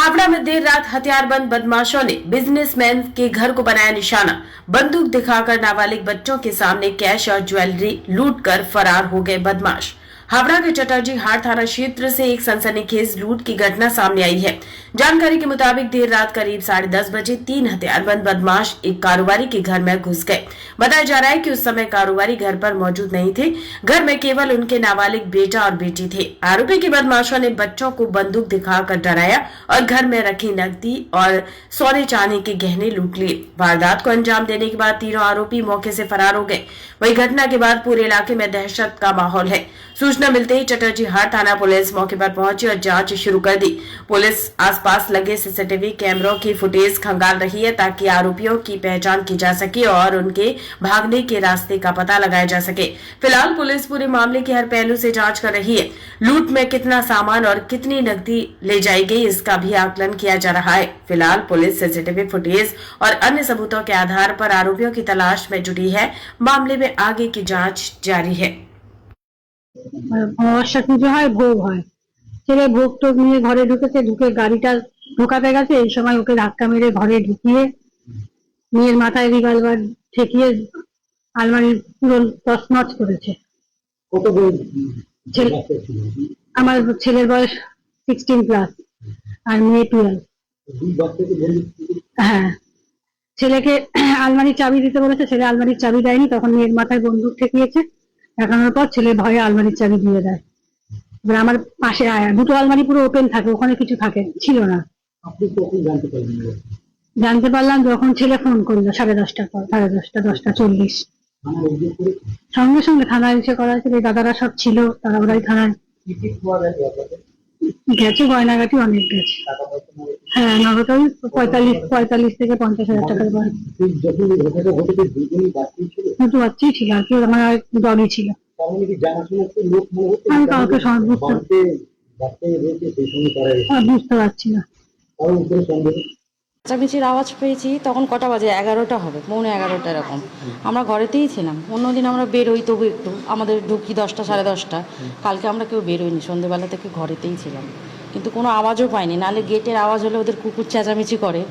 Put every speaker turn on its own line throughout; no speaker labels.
हावड़ा में देर रात हथियारबंद बदमाशों ने बिजनेसमैन के घर को बनाया निशाना। बंदूक दिखाकर नाबालिग बच्चों के सामने कैश और ज्वेलरी लूटकर फरार हो गए बदमाश। हावड़ा के चटर्जी हाट थाना क्षेत्र से एक सनसनीखेज लूट की घटना सामने आई है। जानकारी के मुताबिक देर रात करीब 10:30 बजे 3 हथियारबंद बदमाश एक कारोबारी के घर में घुस गए। बताया जा रहा है कि उस समय कारोबारी घर पर मौजूद नहीं थे। घर में केवल उनके नाबालिग बेटा और बेटी थे। आरोपी के बदमाशों ने बच्चों को बंदूक दिखाकर डराया और घर में रखी नकदी और सोने चांदी के गहने लूट लिए। वारदात को अंजाम देने के बाद तीनों आरोपी मौके से फरार हो गए। वही घटना के बाद पूरे इलाके में दहशत का माहौल है। सूचना मिलते ही चटर्जी हाट थाना पुलिस मौके पर पहुंची और जांच शुरू कर दी। पुलिस आसपास लगे सीसीटीवी कैमरों की फुटेज खंगाल रही है ताकि आरोपियों की पहचान की जा सके और उनके भागने के रास्ते का पता लगाया जा सके। फिलहाल पुलिस पूरे मामले के हर पहलू से जांच कर रही है। लूट में कितना सामान और कितनी नकदी ले जाई गई इसका भी आकलन किया जा रहा है। फिलहाल पुलिस सीसीटीवी फुटेज और अन्य सबूतों के आधार पर आरोपियों की तलाश में जुटी है। मामले में आगे की जांच जारी है।
অমাবস্যা পুজো হয়, ভোগ হয়। ছেলে ভোগ টোগ নিয়ে ঘরে ঢুকেছে, ঢুকে গাড়িটা ঢোকাতে গেছে, এই সময় ওকে ধাক্কা মেরে ঘরে ঢুকিয়ে মেয়ের মাথায় রিভলভার ঠেকিয়ে আলমারি পুরো তছনছ করেছে।
কত বই
ছেলে- আমার ছেলের বয়স 16+ আর মেয়ে 12।
দুই বাচ্চাকে বন্দুক
হ্যাঁ, ছেলেকে আলমারির চাবি দিতে বলেছে, ছেলে আলমারির চাবি দেয়নি, তখন মেয়ের মাথায় বন্দুক ঠেকিয়েছে। দেখানোর পর ছেলে ভয়ে আলমারির চাবি দিয়ে দেয়। এবার আমার পাশে দুটো আলমারি পুরো ওপেন থাকে, ওখানে কিছু ছিল না।
আপনি কখন জানতে পারবেন?
জানতে পারলাম যখন ছেলে ফোন করলো 10:30টার পর, 10:30, 10:40।
আমার অভিযোগ করে
সঙ্গে সঙ্গে থানায় এসে করা হয়েছে। এই দাদারা সব ছিল, তারা ওরাই থানায়
কি কি খোয়া গেছে আপনাদের?
গেছে, গয়নাগাটি অনেক গেছে।
টাকা পয়সা নয়।
হ্যাঁ, নগদ ওই 45 থেকে 50,000 টাকার গয়না।
ঠিক যখন এই ঘটনাটা ঘটেছে দুজনই বাচ্চাই ছিল।
দুটো বাচ্চাই ছিল, আর কেউ আমার ডগই ছিল।
তার মানে কি জানাশোনা একটা লোক মনে হচ্ছে?
আমি কাউকে
বাড়িতে বাচ্চাই রয়েছে সেই সঙ্গে তারা
বুঝতে পারছি না।
কারো উপরে সন্দেহ।
চেঁচামেচির আওয়াজ পেয়েছি তখন কটা বাজে, 11টা হবে, পৌনে 11টা এরকম। আমরা ঘরেতেই ছিলাম। অন্যদিন আমরা বেরোই তবু একটু, আমাদের ঢুকি 10টা 10:30। কালকে আমরা কেউ বেরোইনি, সন্ধ্যেবেলা থেকে ঘরেতেই ছিলাম, কিন্তু কোনো আওয়াজও পাইনি। নাহলে গেটের আওয়াজ হলে ওদের কুকুর চেঁচামেচি করে,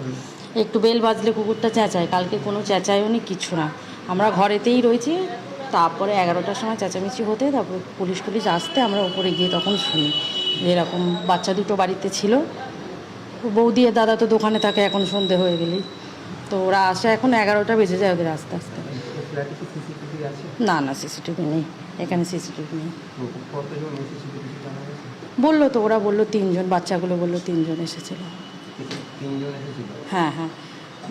একটু বেল বাজলে কুকুরটা চেঁচায়। কালকে কোনো চেঁচায়ও নি, কিছু না, আমরা ঘরেতেই রয়েছি। তারপরে 11টার সময় চেঁচামেচি হতে, তারপর পুলিশ আসতে আমরা উপরে গিয়ে তখন শুনি যে এরকম বাচ্চা দুটো বাড়িতে ছিল। বৌদি আর দাদা তো দোকানে থাকে এখন সন্ধে হয়ে গেলেই, তো ওরা আসে এখন 11টা বেজে যায় ওদের আস্তে আস্তে। না না, সিসিটিভি নেই এখানে, সিসিটিভি নেই। বললো তো, ওরা বললো 3 জন, বাচ্চাগুলো বললো 3 জন এসেছিল। হ্যাঁ হ্যাঁ,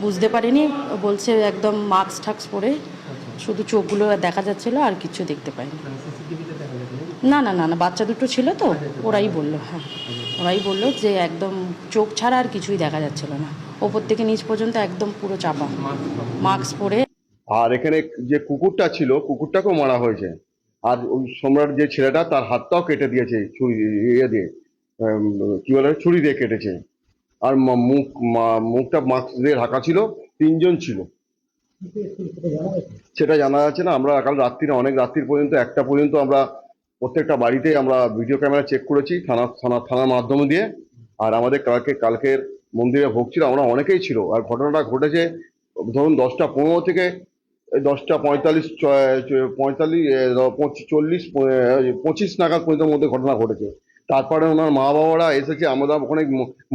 বুঝতে পারিনি, বলছে একদম মাস্ক ঠাক্স পরে, শুধু চোখগুলো দেখা যাচ্ছিলো, আর কিছু দেখতে পাইনি। না না না না, বাচ্চা দুটো ছিল তো, ওরাই বললো। হ্যাঁ, ওরাই বললো যে একদম চোখ ছাড়া আর কিছুই দেখা যাচ্ছিল না, ওপর থেকে নিচ পর্যন্ত একদম পুরো চাপা, মাস্ক পরে।
আর এখানে যে কুকুরটা ছিল, কুকুরটাকেও মারা হয়েছে। আর ওই সম্রাট যে ছেলেটা, তার হাতটাও কেটে দিয়েছে ছুরি দিয়ে, কি বলে, ছুরি দিয়ে কেটেছে। আর মুখটা মাস্ক দিয়ে ঢাকা ছিল। 3 জন ছিল, সেটা জানা যাচ্ছে না। আমরা কাল রাত্রিরে, অনেক রাত্রির পর্যন্ত, 1টা পর্যন্ত আমরা প্রত্যেকটা বাড়িতে আমরা ভিডিও ক্যামেরা চেক করেছি থানার মাধ্যমে দিয়ে। আর আমাদের কালকের মন্দিরে ভোগ ছিল, আমরা অনেকেই ছিল। আর ঘটনাটা ঘটেছে ধরুন 10:15 থেকে 10:45, 40, 25 নাগাদ পর্যন্ত মধ্যে ঘটনা ঘটেছে। তারপরে ওনার মা বাবারা এসেছে, আমরা ওখানে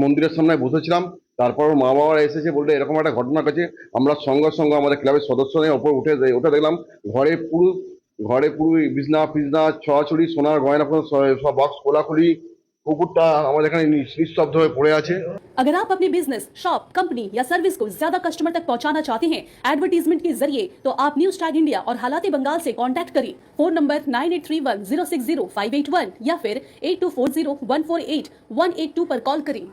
মন্দিরের সামনে বসেছিলাম। তারপর মা বাবারা এসেছে, বলতে এরকম একটা ঘটনা ঘটেছে। আমরা সঙ্গে সঙ্গে আমাদের ক্লাবের সদস্য নিয়ে ওপর উঠে দেখলাম ঘরে পুরো বিছনা ফিজনা ছড়াছড়ি, সোনার গয়না সব বক্স খোলাখুলি। কুকুরটা আমাদের এখানে নিস্তব্ধ হয়ে পড়ে আছে।
अगर आप अपने बिजनेस, शॉप, कंपनी या सर्विस को ज्यादा कस्टमर तक पहुंचाना चाहते हैं एडवर्टीजमेंट के जरिए, तो आप न्यूज टैग इंडिया और हालाती बंगाल से कांटेक्ट करें। फोन नंबर 9831 060 581 या फिर 8240 148 182 पर कॉल करें।